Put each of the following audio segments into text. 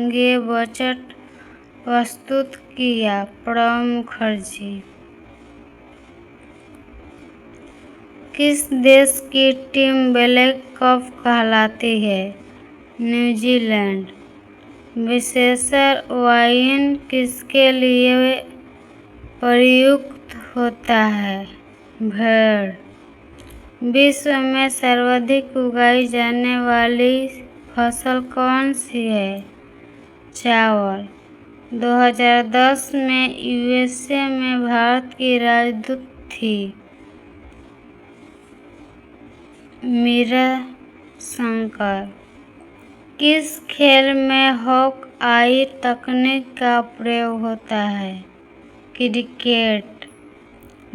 संघीय बजट प्रस्तुत किया। प्रणब मुखर्जी। किस देश की टीम ब्लैक कप कहलाती है? न्यूजीलैंड। विशेषण वाइन किसके लिए प्रयुक्त होता है? भेड़। विश्व में सर्वाधिक उगाई जाने वाली फसल कौन सी है? चावल। 2010 में यूएसए में भारत की राजदूत थी मीरा शंकर। किस खेल में हॉक आई तकनीक का प्रयोग होता है? क्रिकेट।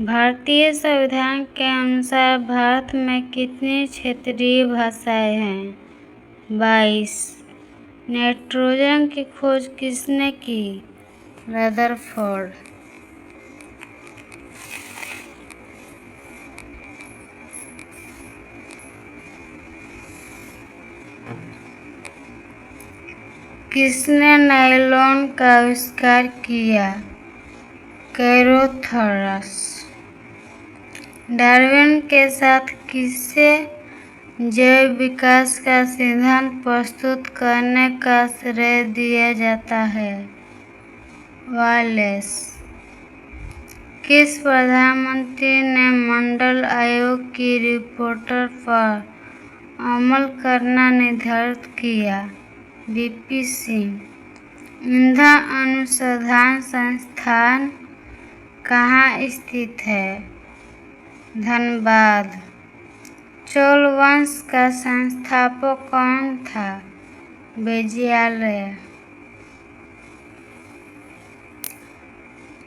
भारतीय संविधान के अनुसार भारत में कितनी क्षेत्रीय भाषाएं हैं? 22। नाइट्रोजन की खोज किसने की? रदरफोर्ड। किसने नायलॉन का आविष्कार किया? कैरोथेरस। डार्विन के साथ किसे जैव विकास का सिद्धांत प्रस्तुत करने का श्रेय दिया जाता है? वालेस। किस प्रधानमंत्री ने मंडल आयोग की रिपोर्ट पर अमल करना निर्धारित किया? वीपी सिंह। ईंधन अनुसंधान संस्थान कहाँ स्थित है? धनबाद। चोल वंश का संस्थापक कौन था? विजयालय।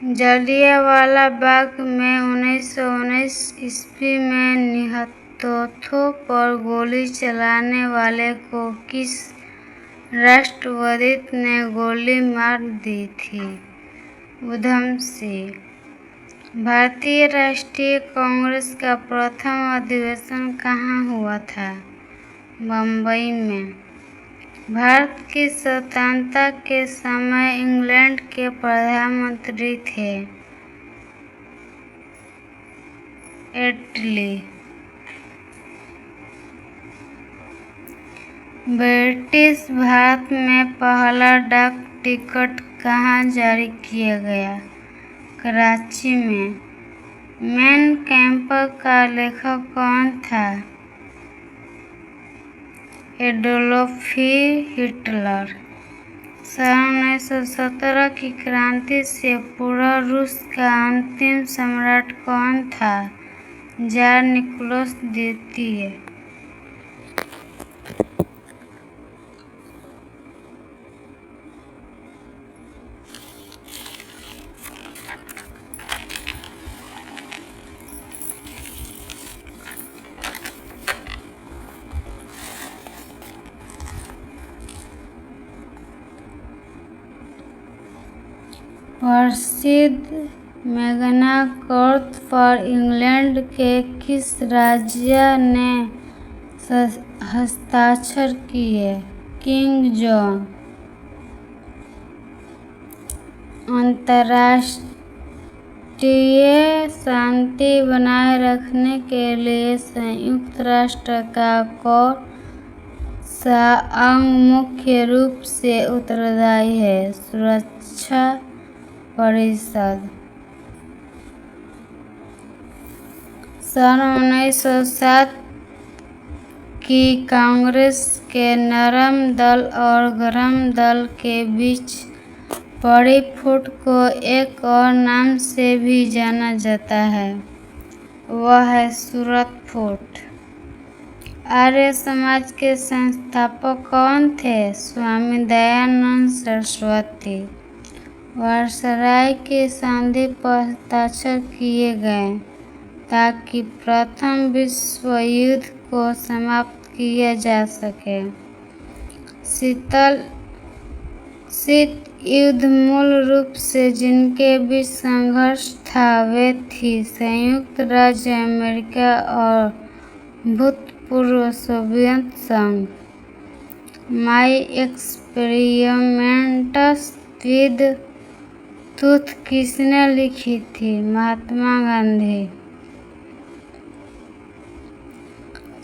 जलियांवाला बाग में 1919 ईस्वी में निहत्थों पर गोली चलाने वाले को किस राष्ट्रवादी ने गोली मार दी थी? उधम सिंह। भारतीय राष्ट्रीय कांग्रेस का प्रथम अधिवेशन कहाँ हुआ था? बम्बई में। भारत की स्वतंत्रता के समय इंग्लैंड के प्रधानमंत्री थे एटली। ब्रिटिश भारत में पहला डाक टिकट कहाँ जारी किया गया? कराची में। मेन कैंप का लेखक कौन था? Adolf Hitler. सन 1917 की क्रांति से पूर्व रूस का अंतिम सम्राट कौन था? जार निकोलस द्वितीय। प्रसिद्ध मैग्ना कार्टा पर इंग्लैंड के किस राज्य ने हस्ताक्षर किए? King John. अंतर्राष्ट्रीय शांति बनाए रखने के लिए संयुक्त राष्ट्र का कौन सा अंग मुख्य रूप से उत्तरदायी है? सुरक्षा परिषद। सन 1907 की कांग्रेस के नरम दल और गरम दल के बीच पड़ी फूट को एक और नाम से भी जाना जाता है, वह है सूरत फूट। आर्य समाज के संस्थापक कौन थे? स्वामी दयानंद सरस्वती। वायसराय की संधि पर हस्ताक्षर किए गए ताकि प्रथम विश्व युद्ध को समाप्त किया जा सके। शीत युद्ध मूल रूप से जिनके बीच संघर्ष था वे थी संयुक्त राज्य अमेरिका और भूतपूर्व सोवियत संघ। My experiments patients with tooth किसने लिखी थी? महात्मा गांधी।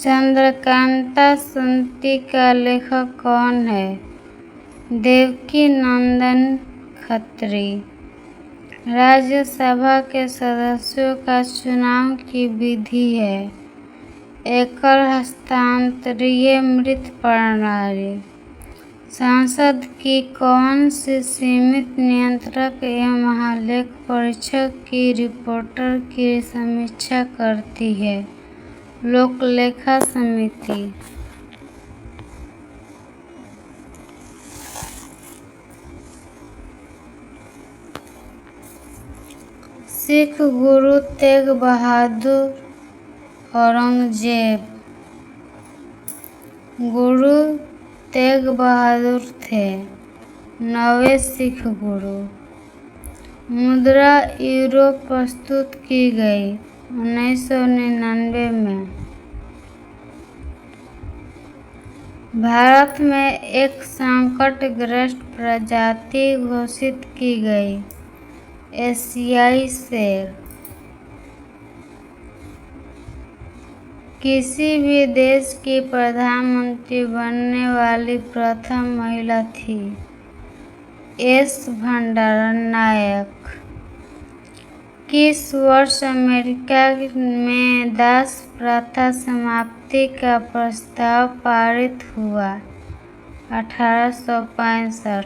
चंद्रकांता संति का लेखक कौन है? देवकी नंदन खत्री। राज्यसभा के सदस्यों का चुनाव की विधि है एकल हस्तांतरीय मृत प्रणाली। संसद की कौन सी सीमित नियंत्रक एवं महालेख परीक्षक की रिपोर्टर की समीक्षा करती है? लोक लेखा समिति। सिख गुरु तेग बहादुर औरंगजेब। गुरु तेग बहादुर थे 9वें सिख गुरु। मुद्रा यूरो प्रस्तुत की गई 1999 में। भारत में एक संकटग्रस्त प्रजाति घोषित की गई एशियाई शेर। किसी भी देश की प्रधानमंत्री बनने वाली प्रथम महिला थी एस भंडारनायक। किस वर्ष अमेरिका में दास प्रथा समाप्ति का प्रस्ताव पारित हुआ? 1865।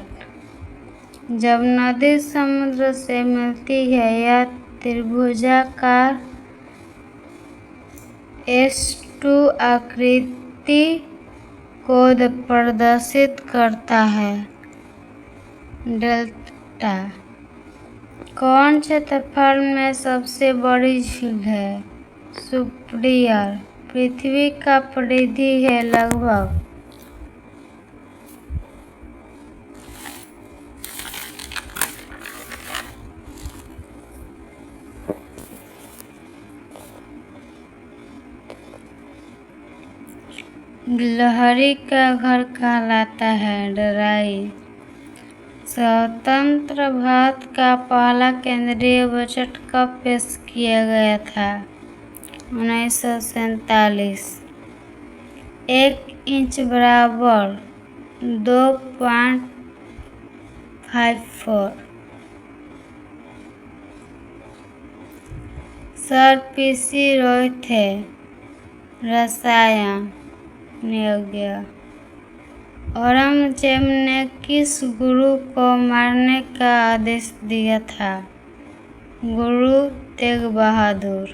जब नदी समुद्र से मिलती है यह त्रिभुजाकार S2 आकृति को प्रदर्शित करता है। डेल्टा। कौन क्षेत्रफल में सबसे बड़ी झील है? सुपिरियर। पृथ्वी का परिधि है लगभग। गिलहरी का घर कहलाता है डराई। स्वतंत्र भारत का पहला केंद्रीय बजट कब पेश किया गया था? 1947। 1 इंच बराबर 2.54। सर PC रॉय थे रसायन योग्य। औरंगजेब ने किस गुरु को मारने का आदेश दिया था? गुरु तेग बहादुर।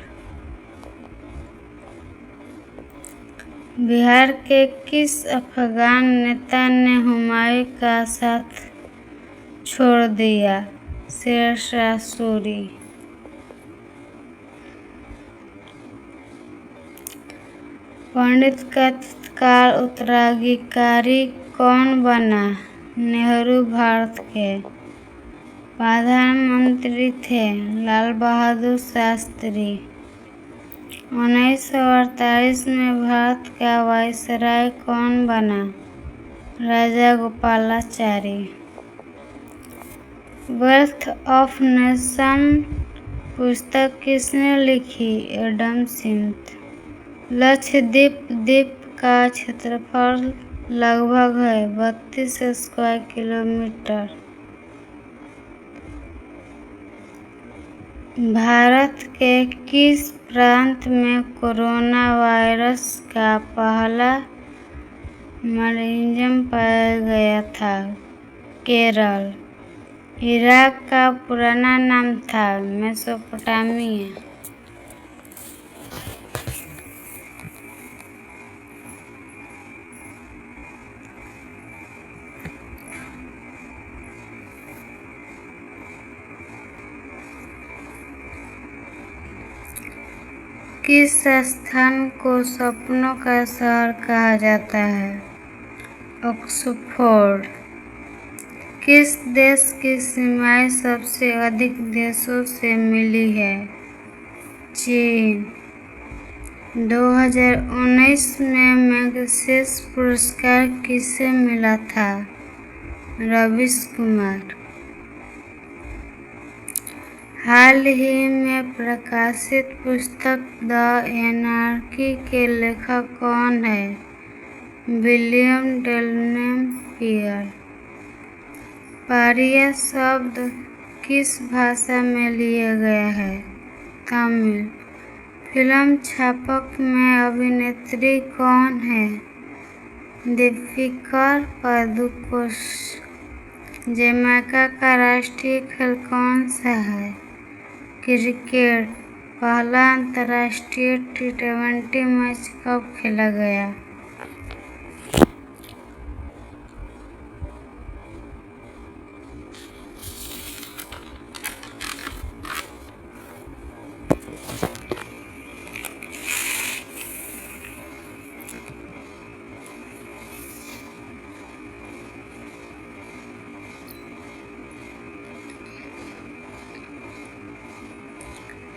बिहार के किस अफगान नेता ने हुमायूं का साथ छोड़ दिया? शेरशाह सूरी। पंडित का तत्काल उत्तराधिकारी कौन बना? नेहरू भारत के प्रधानमंत्री थे लाल बहादुर शास्त्री। 1948 में भारत का वायसराय कौन बना? राजा गोपालाचारी। वेल्थ ऑफ नेशन पुस्तक किसने लिखी? Adam Smith. लक्षद्वीप द्वीप का क्षेत्रफल लगभग है 32 स्क्वायर किलोमीटर। भारत के किस प्रांत में कोरोना वायरस का पहला मरीज पाया गया था? केरल। इराक का पुराना नाम था मेसोपोटामिया। किस स्थान को सपनों का शहर कहा जाता है? ऑक्सफोर्ड। किस देश की सीमाएं सबसे अधिक देशों से मिली है? चीन। 2019 में मैग्सेसे पुरस्कार किसे मिला था? रवीश कुमार। हाल ही में प्रकाशित पुस्तक द एनार्की के लेखक कौन है? विलियम डेलमेन पियर। पारिया शब्द किस भाषा में लिया गया है? तमिल। फिल्म छापक में अभिनेत्री कौन है? दीपिका पादुकोण। जमैका का राष्ट्रीय खेल कौन सा है? क्रिकेट। पहला अंतर्राष्ट्रीय T20 मैच कब खेला गया?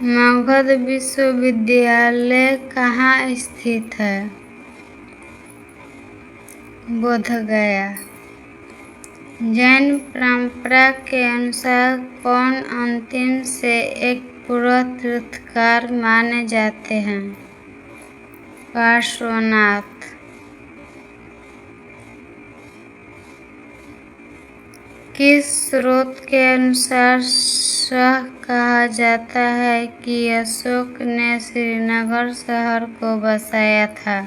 मगध विश्वविद्यालय कहाँ स्थित है? बोधगया। जैन परंपरा के अनुसार कौन अंतिम से एक पूर्व तीर्थंकर माने जाते हैं? पार्श्वनाथ। किस स्रोत के अनुसार कहा जाता है कि अशोक ने श्रीनगर शहर को बसाया था?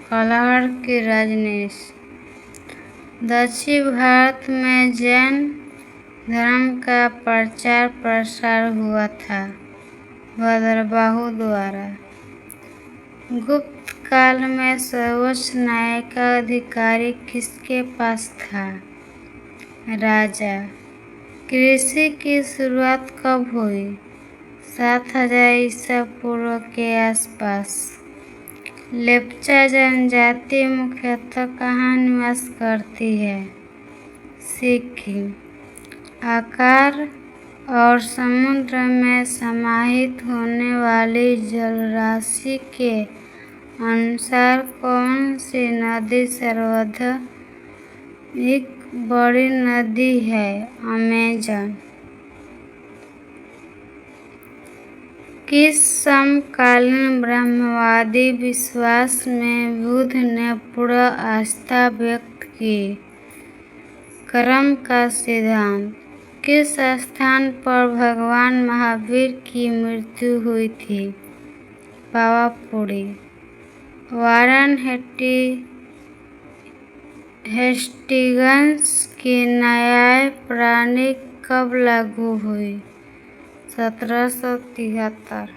कलहड़ की राजनीति। दक्षिण भारत में जैन धर्म का प्रचार प्रसार हुआ था भद्रबाहु द्वारा। गुप्त काल में सर्वोच्च न्याय का अधिकारी किसके पास था? राजा। कृषि की शुरुआत कब हुई? 7000 ईसा पूर्व के आसपास। लेप्चा जनजाति मुख्यतः कहाँ निवास करती है? सिक्किम। आकार और समुद्र में समाहित होने वाली जलराशि के अनुसार कौन सी नदी सर्वाधिक बड़ी नदी है? अमेजन। किस समकालीन ब्रह्मवादी विश्वास में बुद्ध ने पूर्ण आस्था व्यक्त की? कर्म का सिद्धांत। किस स्थान पर भगवान महावीर की मृत्यु हुई थी? पावापुरी। वारन हेस्टिंग्स की न्याय प्रणाली कब लागू हुई? 1773।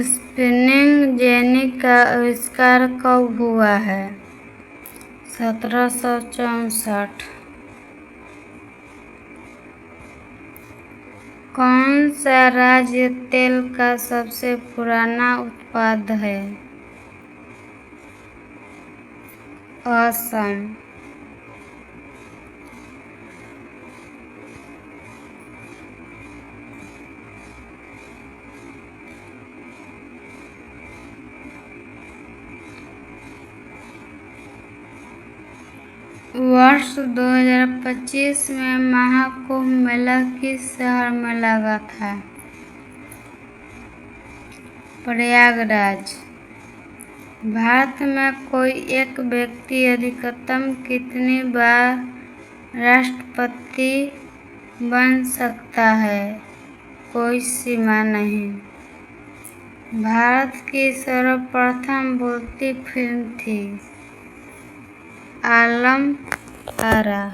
स्पिनिंग जेनी का आविष्कार कब हुआ है? 1764। कौन सा राज्य तेल का सबसे पुराना उत्पादक है? असम। वर्ष 2025 में महाकुंभ मेला किस शहर में लगा था? प्रयागराज। भारत में कोई एक व्यक्ति अधिकतम कितनी बार राष्ट्रपति बन सकता है? कोई सीमा नहीं। भारत की सर्वप्रथम बोलती फिल्म थी आलम आरा।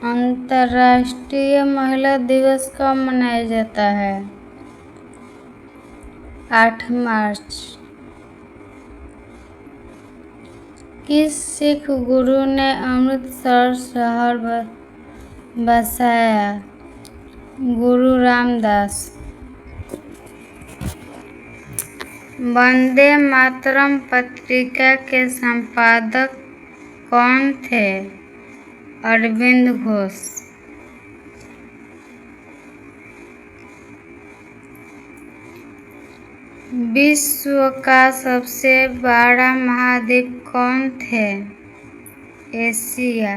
अंतर्राष्ट्रीय महिला दिवस कब मनाया जाता है? 8 मार्च। किस सिख गुरु ने अमृतसर शहर बसाया? गुरु रामदास। वंदे मातरम पत्रिका के संपादक कौन थे? अरविंद घोष। विश्व का सबसे बड़ा महाद्वीप कौन थे? एशिया।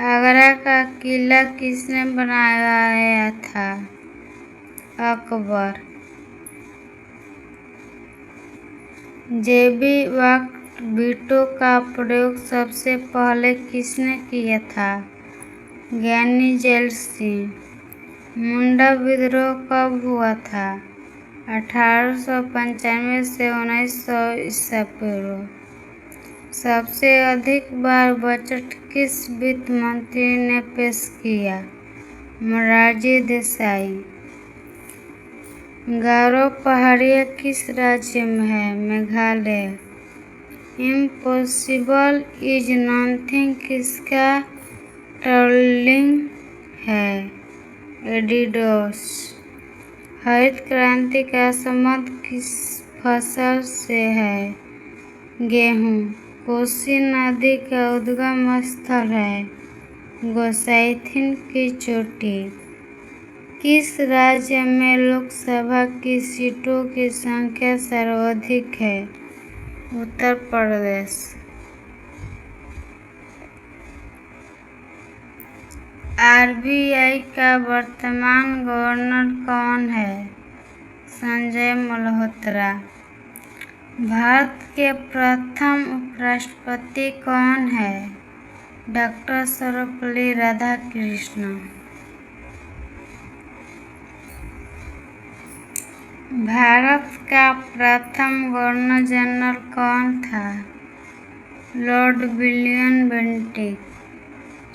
आगरा का किला किसने बनाया था? अकबर। जेबी वीटो का प्रयोग सबसे पहले किसने किया था? ज्ञानी जैल सिंह। मुंडा विद्रोह कब हुआ था? 1895 से 1900 ईसा पूर्व। सबसे अधिक बार बजट किस वित्त मंत्री ने पेश किया? मोरारजी देसाई। गारो पहाड़ियाँ किस राज्य में है? मेघालय। इम्पॉसिबल इज नथिंग किसका ट्रोलिंग है? एडिडास। हरित क्रांति का संबंध किस फसल से है? गेहूँ। कोसी नदी का उद्गम स्थल है? गोसाइथिन की चोटी। किस राज्य में लोकसभा की सीटों की संख्या सर्वाधिक है? उत्तर प्रदेश। आरबीआई का वर्तमान गवर्नर कौन है? संजय मल्होत्रा। भारत के प्रथम उपराष्ट्रपति कौन है? डॉक्टर सर्वपल्ली राधाकृष्णन। भारत का प्रथम गवर्नर जनरल कौन था? Lord William Bentinck.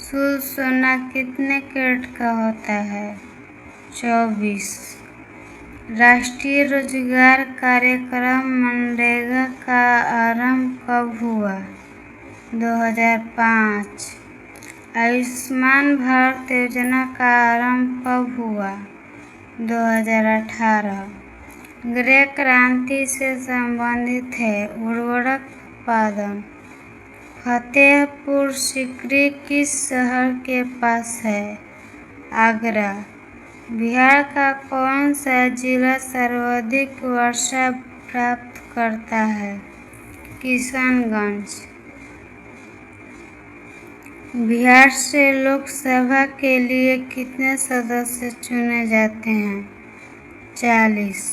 शुद्ध सोना कितने कैरेट का होता है? 24। राष्ट्रीय रोजगार कार्यक्रम मनरेगा का आरंभ कब हुआ? 2005। आयुष्मान भारत योजना का आरंभ कब हुआ? 2018। गृह क्रांति से संबंधित है उर्वरक उत्पादन। फतेहपुर सीकरी किस शहर के पास है? आगरा। बिहार का कौन सा जिला सर्वाधिक वर्षा प्राप्त करता है? किशनगंज। बिहार से लोकसभा के लिए कितने सदस्य चुने जाते हैं? 40।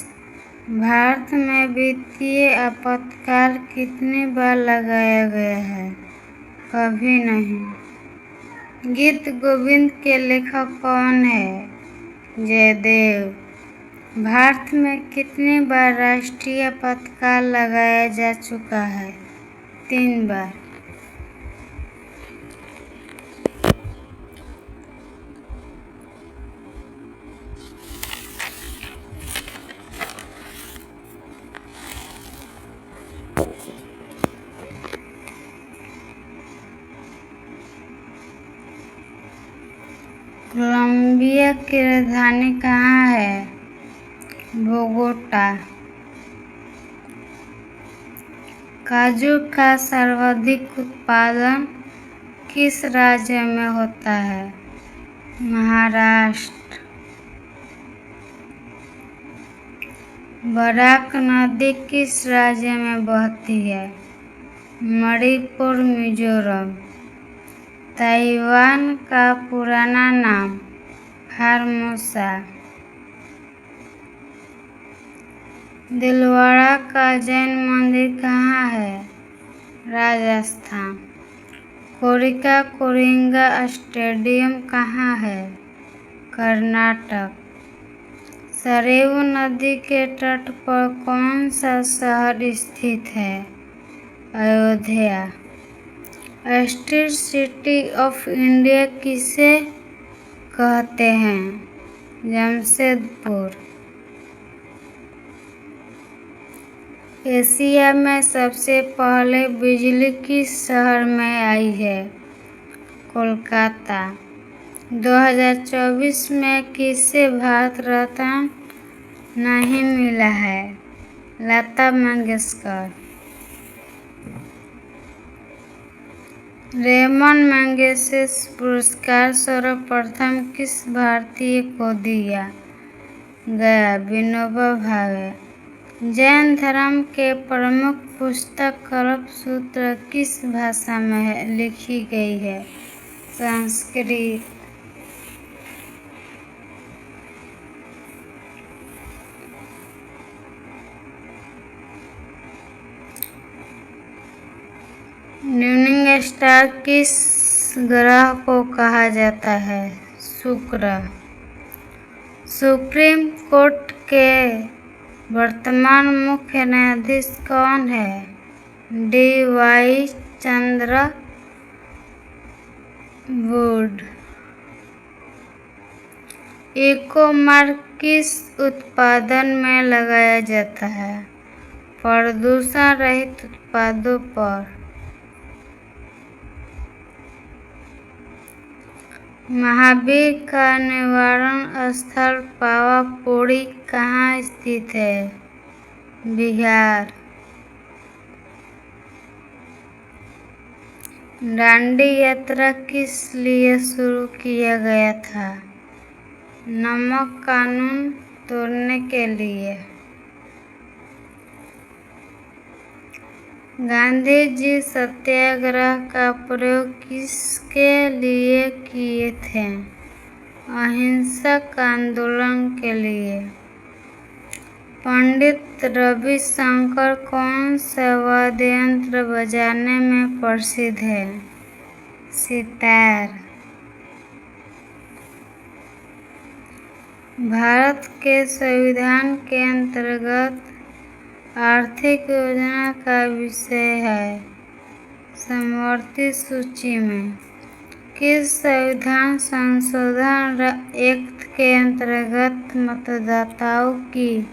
भारत में वित्तीय आपातकाल कितनी बार लगाया गया है? कभी नहीं। गीत गोविंद के लेखक कौन है? जयदेव। भारत में कितनी बार राष्ट्रीय आपातकाल लगाया जा चुका है? 3 बार। कोलंबिया की राजधानी कहाँ है? बोगोटा। काजू का सर्वाधिक उत्पादन किस राज्य में होता है? महाराष्ट्र। बराक नदी किस राज्य में बहती है? मणिपुर, मिजोरम। ताइवान का पुराना नाम? फार्मोसा। दिलवाड़ा का जैन मंदिर कहाँ है? राजस्थान। कोरिका कोरिंगा स्टेडियम कहाँ है? कर्नाटक। सरयू नदी के तट पर कौन सा शहर स्थित है? Ayodhya. Steel city of India किसे कहते हैं? जमशेदपुर। एशिया में सबसे पहले बिजली किस शहर में आई है? कोलकाता। 2024 में किसे भारत रत्न नहीं मिला है? लता मंगेशकर। रेमन मैगसेसे पुरस्कार सर्वप्रथम किस भारतीय को दिया गया? विनोबा भावे। जैन धर्म के प्रमुख पुस्तक कल्पसूत्र किस भाषा में लिखी गई है? संस्कृत। न्यूनिंग स्टार किस ग्रह को कहा जाता है? शुक्र। सुप्रीम कोर्ट के वर्तमान मुख्य न्यायाधीश कौन है? डी.वाई. चंद्रचूड़। इको मार्क किस उत्पादन में लगाया जाता है? प्रदूषण रहित उत्पादों पर। महावीर का निवारण स्थल पावापुरी कहाँ स्थित है? बिहार। दांडी यात्रा किस लिए शुरू किया गया था? नमक कानून तोड़ने के लिए। गांधी जी सत्याग्रह का प्रयोग किसके लिए किए थे? अहिंसक आंदोलन के लिए। पंडित रविशंकर कौन सा वाद्य यंत्र बजाने में प्रसिद्ध है? सितार। भारत के संविधान के अंतर्गत आर्थिक योजना का विषय है। समवर्ती सूची में किस संविधान संशोधन एक्ट के अंतर्गत मतदाताओं की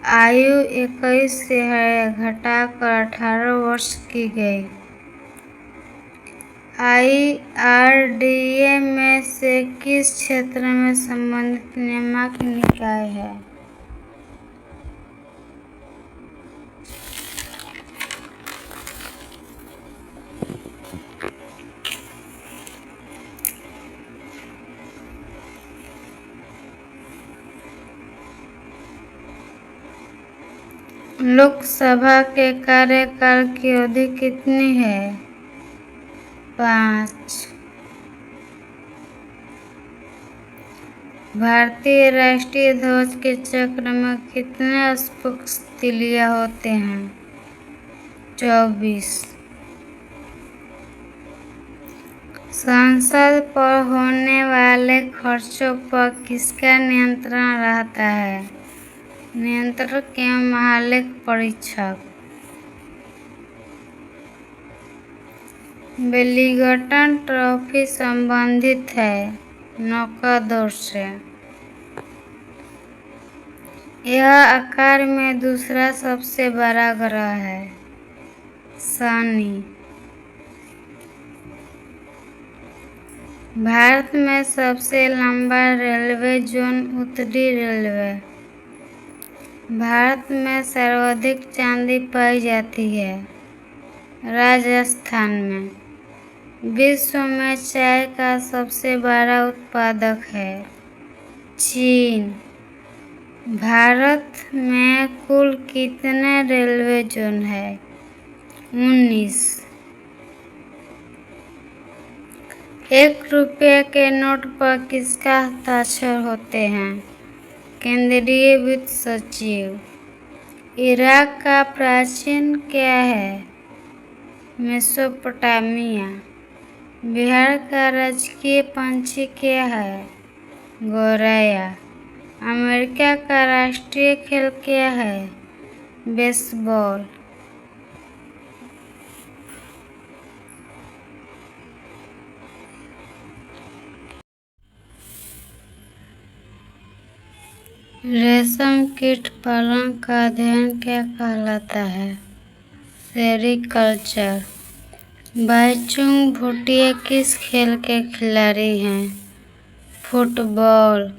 आयु 21 से घटाकर 18 वर्ष की गई? IRDA में से किस क्षेत्र में संबंधित नियामक निकाय है? लोकसभा के कार्यकाल की अवधि कितनी है? 5। भारतीय राष्ट्रीय ध्वज के चक्र में कितने स्पुष्ट तिलिया होते हैं? 24। संसद पर होने वाले खर्चों पर किसका नियंत्रण रहता है? नियंत्रक एवं महालेख परीक्षक। वेलिंगटन ट्रॉफी संबंधित है नौकादौड़ से। यह आकार में दूसरा सबसे बड़ा ग्रह है। शनि। भारत में सबसे लंबा रेलवे जोन उत्तरी रेलवे। भारत में सर्वाधिक चांदी पाई जाती है राजस्थान में। विश्व में चाय का सबसे बड़ा उत्पादक है चीन। भारत में कुल कितने रेलवे जोन है? 19। 1 रुपये के नोट पर किसका हस्ताक्षर होते हैं? केंद्रीय वित्त सचिव। इराक का प्राचीन क्या है? मेसोपोटामिया। बिहार का राजकीय पंछी क्या है? गौरैया। अमेरिका का राष्ट्रीय खेल क्या है? बेसबॉल। रेशम कीट पालन का अध्ययन क्या कहलाता है? सेरीकल्चर। बाईचुंग भूटिया किस खेल के खिलाड़ी हैं? फुटबॉल।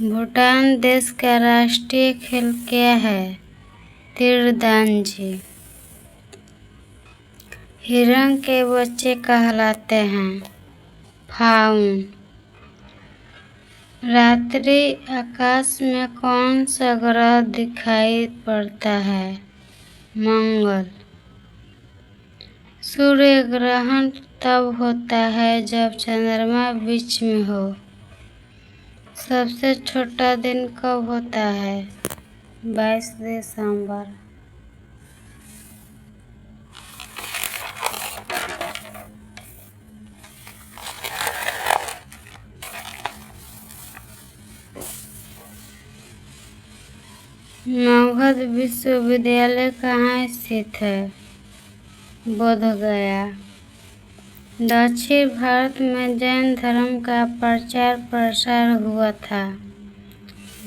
भूटान देश का राष्ट्रीय खेल क्या है? तीरंदाजी। हिरण के बच्चे कहलाते हैं फाउन। रात्रि आकाश में कौन सा ग्रह दिखाई पड़ता है? मंगल। सूर्य ग्रहण तब होता है जब चंद्रमा बीच में हो। सबसे छोटा दिन कब होता है? 22 दिसंबर। मगध विश्वविद्यालय कहाँ स्थित है? बोधगया। दक्षिण भारत में जैन धर्म का प्रचार प्रसार हुआ था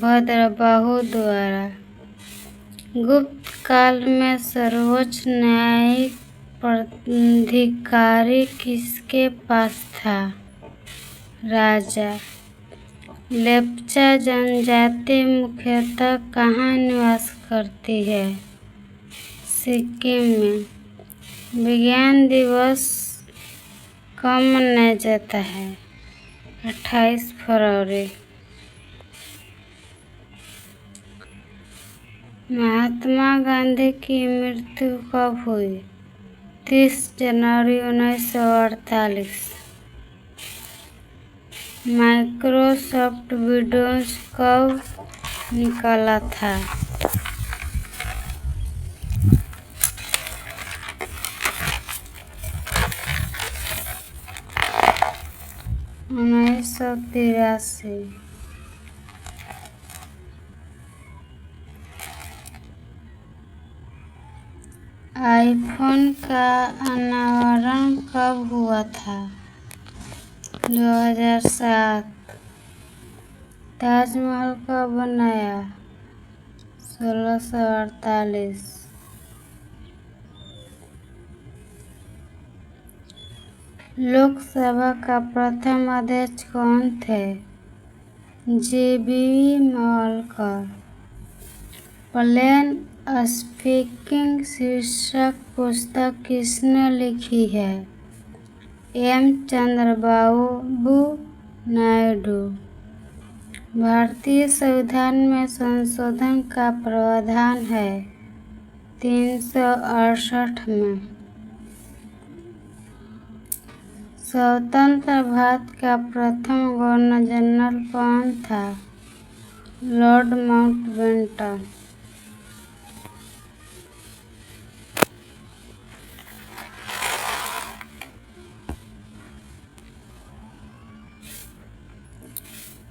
भद्रबाहु द्वारा। गुप्त काल में सर्वोच्च न्यायिक प्राधिकारी किसके पास था? राजा। लेप्चा जनजाति मुख्यतः कहाँ निवास करती है? सिक्किम में। विज्ञान दिवस कब मनाया जाता है? 28 फरवरी। महात्मा गांधी की मृत्यु कब हुई? 30 जनवरी 1948। माइक्रोसॉफ्ट विंडोज कब निकला था? 1983। आईफोन का अनावरण कब हुआ था? 2007। ताजमहल कब बनाया? 1648। लोकसभा का प्रथम अध्यक्ष कौन थे? जीबी मवलकर। प्लेन स्पीकिंग शीर्षक पुस्तक किसने लिखी है? एम चंद्रबाबू नायडू। भारतीय संविधान में संशोधन का प्रावधान है 368 में। स्वतंत्र भारत का प्रथम गवर्नर जनरल कौन था? Lord Mountbatten.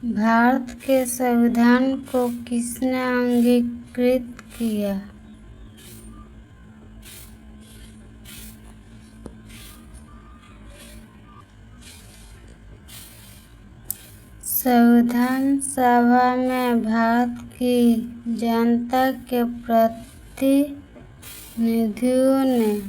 भारत के संविधान को किसने अंगीकृत किया? संविधान सभा में भारत की जनता के प्रतिनिधियों ने